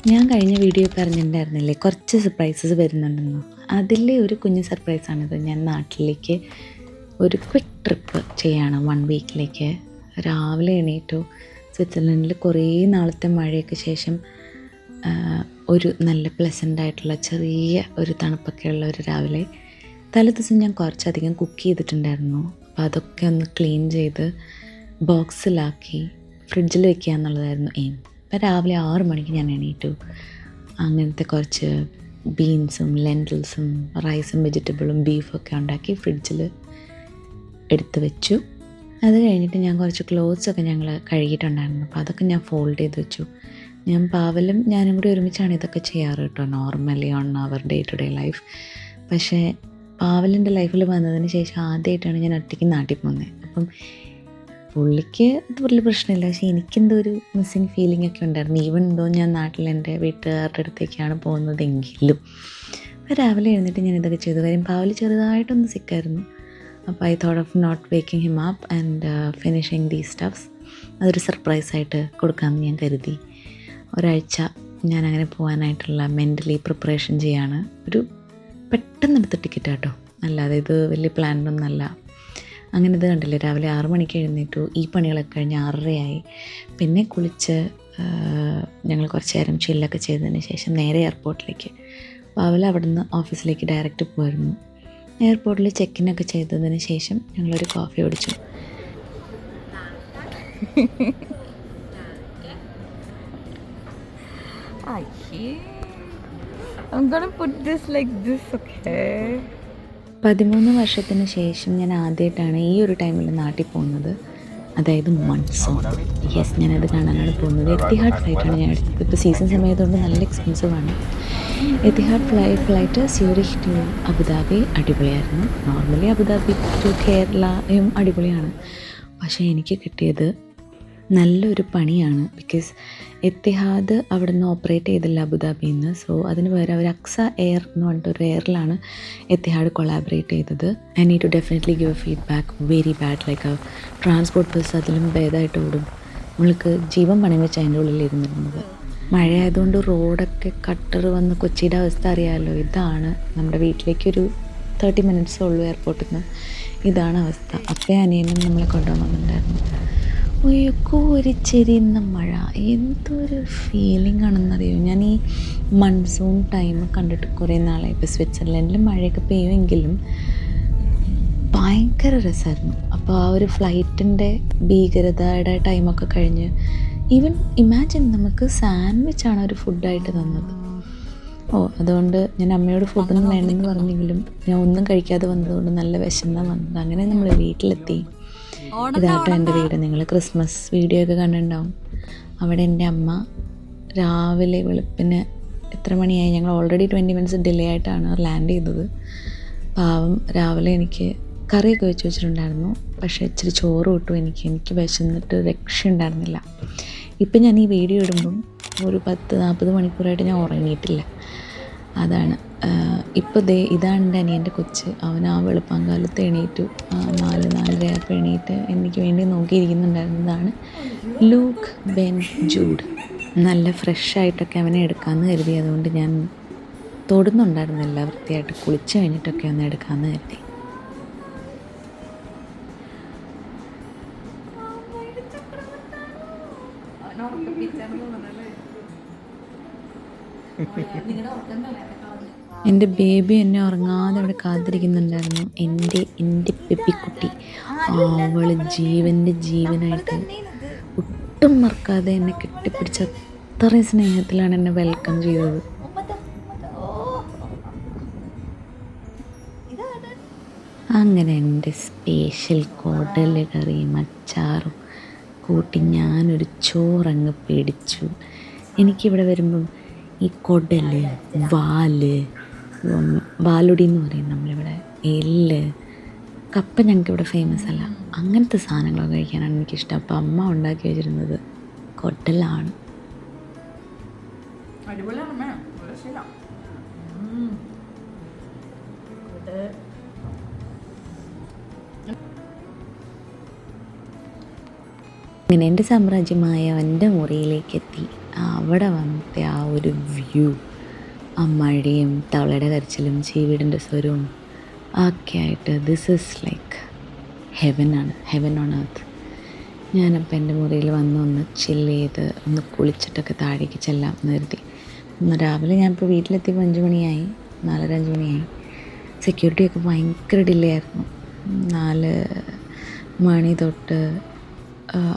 ഞാൻ കഴിഞ്ഞ വീഡിയോ പറഞ്ഞിട്ടുണ്ടായിരുന്നില്ലേ കുറച്ച് സർപ്രൈസസ് വരുന്നുണ്ടെന്ന്. അതിലെ ഒരു കുഞ്ഞ് സർപ്രൈസാണിത്. ഞാൻ നാട്ടിലേക്ക് ഒരു ക്വിക്ക് ട്രിപ്പ് ചെയ്യാണ് 1 വീക്കിലേക്ക്. രാവിലെ എണീറ്റു. സ്വിറ്റ്സർലൻഡിൽ കുറേ നാളത്തെ മഴയ്ക്ക് ശേഷം ഒരു നല്ല പ്ലസൻ്റായിട്ടുള്ള ചെറിയ ഒരു തണുപ്പൊക്കെയുള്ള ഒരു രാവിലെ. തലേദിവസം ഞാൻ കുറച്ചധികം കുക്ക് ചെയ്തിട്ടുണ്ടായിരുന്നു. അപ്പോൾ അതൊക്കെ ഒന്ന് ക്ലീൻ ചെയ്ത് ബോക്സിലാക്കി ഫ്രിഡ്ജിൽ വെക്കുക എന്നുള്ളതായിരുന്നു എയിം. അപ്പോൾ രാവിലെ 6 മണിക്ക് ഞാൻ എണീറ്റു. അങ്ങനത്തെ കുറച്ച് ബീൻസും ലെൻറ്റിൽസും റൈസും വെജിറ്റബിളും ബീഫൊക്കെ ഉണ്ടാക്കി ഫ്രിഡ്ജിൽ എടുത്ത് വെച്ചു. അത് കഴിഞ്ഞിട്ട് ഞാൻ കുറച്ച് ക്ലോത്ത്സൊക്കെ ഞങ്ങൾ കഴുകിയിട്ടുണ്ടായിരുന്നു. അപ്പോൾ അതൊക്കെ ഞാൻ ഫോൾഡ് ചെയ്ത് വെച്ചു. പാവലും ഞാനും കൂടി ഒരുമിച്ചാണ് ഇതൊക്കെ ചെയ്യാറ് കേട്ടോ, normally on our day to day life. പക്ഷേ പാവലിൻ്റെ ലൈഫിൽ വന്നതിന് ശേഷം ആദ്യമായിട്ടാണ് ഞാൻ ഒറ്റയ്ക്ക് നാട്ടിൽ പോകുന്നത്. അപ്പം പുള്ളിക്ക് ഇത് വലിയ പ്രശ്നമില്ല, പക്ഷേ എനിക്കെന്തോ ഒരു മിസ്സിങ് ഫീലിംഗ് ഒക്കെ ഉണ്ടായിരുന്നു. ഈവൻ എന്തോ ഞാൻ നാട്ടിൽ എൻ്റെ വീട്ടുകാരുടെ അടുത്തേക്കാണ് പോകുന്നതെങ്കിലും. അപ്പോൾ രാവിലെ എഴുന്നേറ്റ് ഞാൻ ഇതൊക്കെ ചെയ്തു. കാര്യം പാവൽ ചെറുതായിട്ടൊന്ന് സിക്കായിരുന്നു. അപ്പോൾ I thought of not waking him up and finishing these stuffs. അതൊരു സർപ്രൈസായിട്ട് കൊടുക്കാമെന്ന് ഞാൻ കരുതി. ഒരാഴ്ച ഞാനങ്ങനെ പോകാനായിട്ടുള്ള മെൻ്റലി പ്രിപ്പറേഷൻ ചെയ്യാണ്. ഒരു പെട്ടെന്നെടുത്ത ടിക്കറ്റ് കേട്ടോ, അല്ലാതെ ഇത് വലിയ പ്ലാനൊന്നുമല്ല. അങ്ങനെ ഇത് കണ്ടില്ലേ, രാവിലെ 6 മണിക്ക് എഴുന്നേറ്റു. ഈ പണികളൊക്കെ കഴിഞ്ഞ് 6:30 പിന്നെ കുളിച്ച് ഞങ്ങൾ കുറച്ച് നേരം ചില്ലൊക്കെ ചെയ്തതിന് ശേഷം നേരെ എയർപോർട്ടിലേക്ക്. പാവൽ അവിടെ നിന്ന് ഓഫീസിലേക്ക് ഡയറക്റ്റ് പോയിരുന്നു. എയർപോർട്ടിൽ ചെക്കിനൊക്കെ ചെയ്തതിന് ശേഷം ഞങ്ങളൊരു കോഫി കുടിച്ചു. I'm gonna put this like this, okay? 13 വർഷത്തിന് ശേഷം ഞാൻ ആദ്യമായിട്ടാണ് ഈ ഒരു ടൈമിൽ നാട്ടിൽ പോകുന്നത്, അതായത് മൺസൂൺ. യെസ്, ഞാനത് കാണാനാണ് പോകുന്നത്. എത്തിഹാഡ് ഫ്ലൈറ്റാണ് ഞാൻ എടുത്തത്. ഇപ്പോൾ സീസൺ സമയത്തുകൊണ്ട് നല്ല എക്സ്പെൻസീവാണ്. എത്തിഹാഡ് ഫ്ലൈറ്റ് സ്യൂറിഷ് ടു അബുദാബി അടിപൊളിയായിരുന്നു. നോർമലി അബുദാബി ടു കേരളയും അടിപൊളിയാണ്. പക്ഷേ എനിക്ക് കിട്ടിയത് നല്ലൊരു പണിയാണ്. ബിക്കോസ് എത്തിഹാദ് അവിടെ നിന്ന് ഓപ്പറേറ്റ് ചെയ്തില്ല അബുദാബിയിൽ നിന്ന്. സോ അതിന് പകരം അവർ അക്സ എയർ എന്ന് പറഞ്ഞിട്ടൊരു എയറിലാണ് എത്തിഹാദ് കൊളാബറേറ്റ് ചെയ്തത്. I need to definitely give a feedback. Very bad. Like transport bus അതിലും ഭേദമായിട്ട് ഓടും. നമ്മൾക്ക് ജീവൻ പണയം വെച്ച് അതിൻ്റെ ഉള്ളിൽ ഇരുന്നിരുന്നത്. മഴയായതുകൊണ്ട് റോഡൊക്കെ കട്ടർ വന്ന് കൊച്ചിയുടെ അവസ്ഥ അറിയാമല്ലോ. ഇതാണ് നമ്മുടെ വീട്ടിലേക്കൊരു 30 മിനിറ്റ്സേ ഉള്ളൂ എയർപോർട്ടിൽ നിന്ന്. ഇതാണ് അവസ്ഥ. അപ്പേ അനിയനും നമ്മളെ കൊണ്ടുവന്നിട്ടുണ്ടായിരുന്നു. കോരിച്ചെരിയുന്ന മഴ എന്തൊരു ഫീലിംഗ് ആണെന്നറിയോ. ഞാൻ ഈ മൺസൂൺ ടൈം കണ്ടിട്ട് കുറേ നാളായി. ഇപ്പോൾ സ്വിറ്റ്സർലൻഡിൽ മഴയൊക്കെ പെയ്യുമെങ്കിലും ഭയങ്കര രസമായിരുന്നു. അപ്പോൾ ആ ഒരു ഫ്ലൈറ്റിൻ്റെ ഭീകരതയുടെ ടൈമൊക്കെ കഴിഞ്ഞ് ഈവൻ ഇമാജിൻ നമുക്ക് സാൻഡ്വിച്ചാണ് ഒരു ഫുഡായിട്ട് തന്നത്. അതുകൊണ്ട് ഞാൻ അമ്മയോട് ഫുഡൊന്നും വേണമെന്ന് പറഞ്ഞെങ്കിലും ഞാൻ ഒന്നും കഴിക്കാതെ വന്നതുകൊണ്ട് നല്ല വിശന്നാണ് വന്നത്. അങ്ങനെ നമ്മൾ വീട്ടിലെത്തി. ഇതാട്ടോ എൻ്റെ വീട്. നിങ്ങൾ ക്രിസ്മസ് വീഡിയോ ഒക്കെ കണ്ടിട്ടുണ്ടാവും. അവിടെ എൻ്റെ അമ്മ രാവിലെ വെളുപ്പിന് എത്ര മണിയായി, ഞങ്ങൾ ഓൾറെഡി 20 മിനിറ്റ്സ് ഡിലേ ആയിട്ടാണ് ലാൻഡ് ചെയ്തത്. പാവം രാവിലെ എനിക്ക് കറിയൊക്കെ വെച്ച് വെച്ചിട്ടുണ്ടായിരുന്നു. പക്ഷേ ഇച്ചിരി ചോറ് കിട്ടും. എനിക്ക് വിശന്നിട്ട് രക്ഷയുണ്ടായിരുന്നില്ല. ഇപ്പം ഞാൻ ഈ വീഡിയോ ഇടുമ്പം ഒരു 10-40 മണിക്കൂറായിട്ട് ഞാൻ ഉറങ്ങിയിട്ടില്ല. അതാണ് ഇപ്പോൾ ഇതാണ് എൻ്റെ അനിയൻ്റെ കൊച്ച്. അവൻ ആ വെളുപ്പാങ്കാലത്ത് എണീറ്റു. 4-4:30 ആയപ്പോൾ എണീറ്റ് എനിക്ക് വേണ്ടി നോക്കിയിരിക്കുന്നുണ്ടായിരുന്നതാണ് ലൂക്ക് ബെൻ ജൂഡ്. നല്ല ഫ്രഷായിട്ടൊക്കെ അവനെ എടുക്കാമെന്ന് കരുതി. അതുകൊണ്ട് ഞാൻ തൊടുന്നുണ്ടായിരുന്നില്ല. വൃത്തിയായിട്ട് കുളിച്ച് കഴിഞ്ഞിട്ടൊക്കെ ഒന്ന് എടുക്കാമെന്ന് കരുതി. എൻ്റെ ബേബി എന്നെ ഉറങ്ങാതെ അവിടെ കാത്തിരിക്കുന്നുണ്ടായിരുന്നു. എൻ്റെ ബേബിക്കുട്ടി. അവൾ ജീവൻ്റെ ജീവനായിട്ട് ഒട്ടും മറക്കാതെ എന്നെ കെട്ടിപ്പിടിച്ച് അത്രയും സ്നേഹത്തിലാണ് എന്നെ വെൽക്കം ചെയ്തത്. അങ്ങനെ എൻ്റെ സ്പെഷ്യൽ കുടൽ കറിയും അച്ചാറും കൂട്ടി ഞാനൊരു ചോറങ്ങ് പിടിച്ചു. എനിക്കിവിടെ വരുമ്പം ഈ കുടൽ, വാലുടി എന്ന് പറയും നമ്മളിവിടെ, എല്ല്, കപ്പ ഞങ്ങൾക്കിവിടെ ഫേമസ് അല്ല. അങ്ങനത്തെ സാധനങ്ങളൊക്കെ കഴിക്കാനാണ് എനിക്കിഷ്ടം. അപ്പോൾ അമ്മ ഉണ്ടാക്കി വെച്ചിരുന്നത് കുടലാണ്. അങ്ങനെ എൻ്റെ സാമ്രാജ്യമായ എൻ്റെ മുറിയിലേക്ക് എത്തി. അവിടെ വന്നത്തെ ആ ഒരു വ്യൂ, ആ മഴയും തവളയുടെ കരച്ചിലും ചീവീടിൻ്റെ സ്വരവും ഒക്കെ ആയിട്ട് ദിസ് ഈസ് ലൈക്ക് ഹെവനാണ്, ഹെവൻ ഓൺ എർത്ത്. ഞാനപ്പോൾ എൻ്റെ മുറിയിൽ ഒന്ന് ചില്ല് ചെയ്ത് ഒന്ന് കുളിച്ചിട്ടൊക്കെ താഴേക്ക് ചെല്ലാം നിർത്തി. രാവിലെ ഞാനിപ്പോൾ വീട്ടിലെത്തിയപ്പോൾ 5 മണിയായി, 4:30 5 മണിയായി. സെക്യൂരിറ്റിയൊക്കെ ഭയങ്കര ഡിലേ ആയിരുന്നു. 4 മണി തൊട്ട്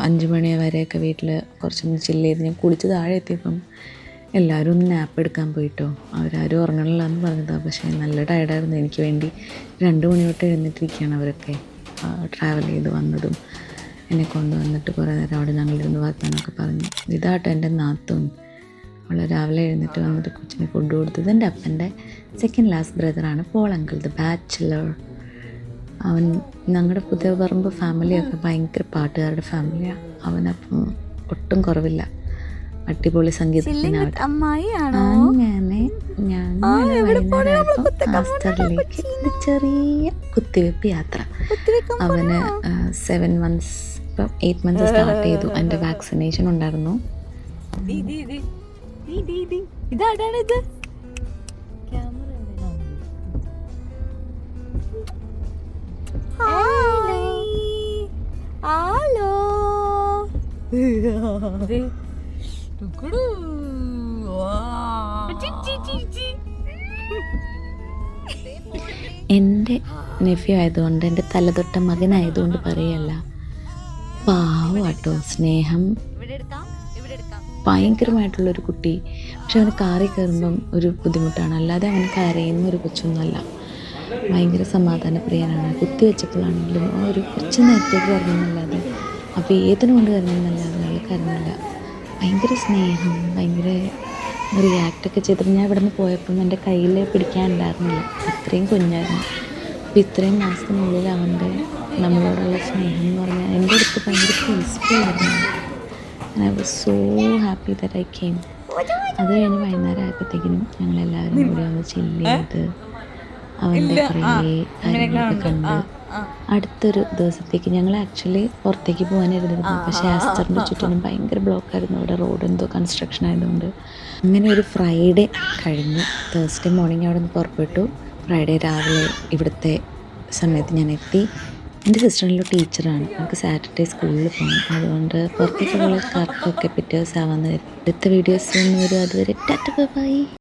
5 മണി വരെയൊക്കെ വീട്ടിൽ കുറച്ചൊന്ന് ചില്ല് ചെയ്ത് ഞാൻ കുളിച്ച് താഴെ എത്തിയപ്പം എല്ലാവരും ഒന്ന് നാപ്പ് എടുക്കാൻ പോയിട്ടോ. അവരാരും ഉറങ്ങണില്ല എന്ന് പറഞ്ഞതാണ്. പക്ഷേ നല്ല ടയർഡായിരുന്നു. എനിക്ക് വേണ്ടി 2 മണി തൊട്ട് എഴുന്നേറ്റിരിക്കുകയാണ് അവരൊക്കെ. ട്രാവൽ ചെയ്ത് വന്നതും എന്നെ കൊണ്ടുവന്നിട്ട് കുറേ നേരം അവിടെ ഞങ്ങളിരുന്ന് വർത്താനമൊക്കെ പറഞ്ഞു. ഇതാട്ടോ എൻ്റെ നാത്തൂൻ. അവൾ രാവിലെ എഴുന്നേറ്റ് വന്നിട്ട് കൊച്ചിന് ഫുഡ് കൊടുത്തത്. എൻ്റെ അപ്പൻ്റെ സെക്കൻഡ് ലാസ്റ്റ് ബ്രദറാണ് പോൾ അങ്കിൾ, ദ ബാച്ചിലർ. അവൻ ഞങ്ങളുടെ പുതിയ പറമ്പ് ഫാമിലിയൊക്കെ ഭയങ്കര പാട്ടുകാരുടെ ഫാമിലിയാണ്. അവനപ്പം ഒട്ടും കുറവില്ല, അടിപൊളി സംഗീതത്തിനാവട്ടെ. അങ്ങനെ ഞാൻ മാസ്റ്ററിലേക്ക് ചെറിയ കുത്തിവെപ്പ് യാത്ര. അവന് 7 months, ഇപ്പം 8 months സ്റ്റാർട്ട് ചെയ്തു. എൻ്റെ വാക്സിനേഷൻ ഉണ്ടായിരുന്നു. ഇതാണിത് ഹലോ. എൻ്റെ നെഫ്യൂ ആയതുകൊണ്ട്, എൻ്റെ തലതൊട്ട മകനായതുകൊണ്ട് പറയല്ല, പാവട്ടോ, സ്നേഹം ഭയങ്കരമായിട്ടുള്ളൊരു കുട്ടി. പക്ഷെ അവന് കാറിൽ കയറുമ്പം ഒരു ബുദ്ധിമുട്ടാണ്, അല്ലാതെ അവന് കരയുന്നൊരു കൊച്ചൊന്നുമല്ല. ഭയങ്കര സമാധാനപ്രിയനാണ്. കുത്തി വെച്ചപ്പോഴാണെങ്കിലും ആ ഒരു കുറച്ച് നേരത്തേക്ക് കരഞ്ഞെന്നല്ലാതെ, അപ്പോൾ ഏതിനു കൊണ്ട് കരഞ്ഞെന്നല്ലാതെ ആൾ കരഞ്ഞില്ല. ഭയങ്കര സ്നേഹം, ഭയങ്കര റിയാക്റ്റൊക്കെ ചെയ്തിട്ട് ഞാൻ ഇവിടെ നിന്ന് പോയപ്പം എൻ്റെ കയ്യിൽ പിടിക്കാനുണ്ടായിരുന്നില്ല, അത്രയും കുഞ്ഞായിരുന്നു. അപ്പോൾ ഇത്രയും മാസത്തിനുള്ളിൽ അവൻ്റെ നമ്മളോടുള്ള സ്നേഹം എന്ന് പറഞ്ഞാൽ എൻ്റെ അടുത്ത് ഭയങ്കര പീസ്ഫുൾ ആയിരുന്നു. I was so happy that I came. അത് കഴിഞ്ഞ് വൈകുന്നേരം ആയപ്പോഴത്തേക്കിനും ഞങ്ങളെല്ലാവരും കൂടി ഒന്ന് ചില്ല് ചെയ്ത് അവൻ്റെ കുറേ കാര്യങ്ങളൊക്കെ കണ്ട് അടുത്തൊരു ദിവസത്തേക്ക് ഞങ്ങൾ ആക്ച്വലി പുറത്തേക്ക് പോകാനിരുന്നിരുന്നു. പക്ഷേ ആസ്റ്ററിൻ്റെ ചുറ്റിനും ഭയങ്കര ബ്ലോക്കായിരുന്നു. അവിടെ റോഡ് എന്തോ കൺസ്ട്രക്ഷൻ ആയതുകൊണ്ട് അങ്ങനെ ഒരു ഫ്രൈഡേ കഴിഞ്ഞ് തേഴ്സ്ഡേ മോർണിംഗ് അവിടെ നിന്ന് പുറപ്പെട്ടു. ഫ്രൈഡേ രാവിലെ ഇവിടുത്തെ സമയത്ത് ഞാൻ എത്തി. എൻ്റെ സിസ്റ്ററിൻ്റെ ടീച്ചറാണ്, നമുക്ക് സാറ്റർഡേ സ്കൂളിൽ പോകണം. അതുകൊണ്ട് പുറത്തേക്കുള്ള കറക്കൊക്കെ പിറ്റേ ദിവസം ആവാൻ. അടുത്ത വീഡിയോസ് ഒന്നും വരും. അതുവരെ ടാറ്റ ബൈ.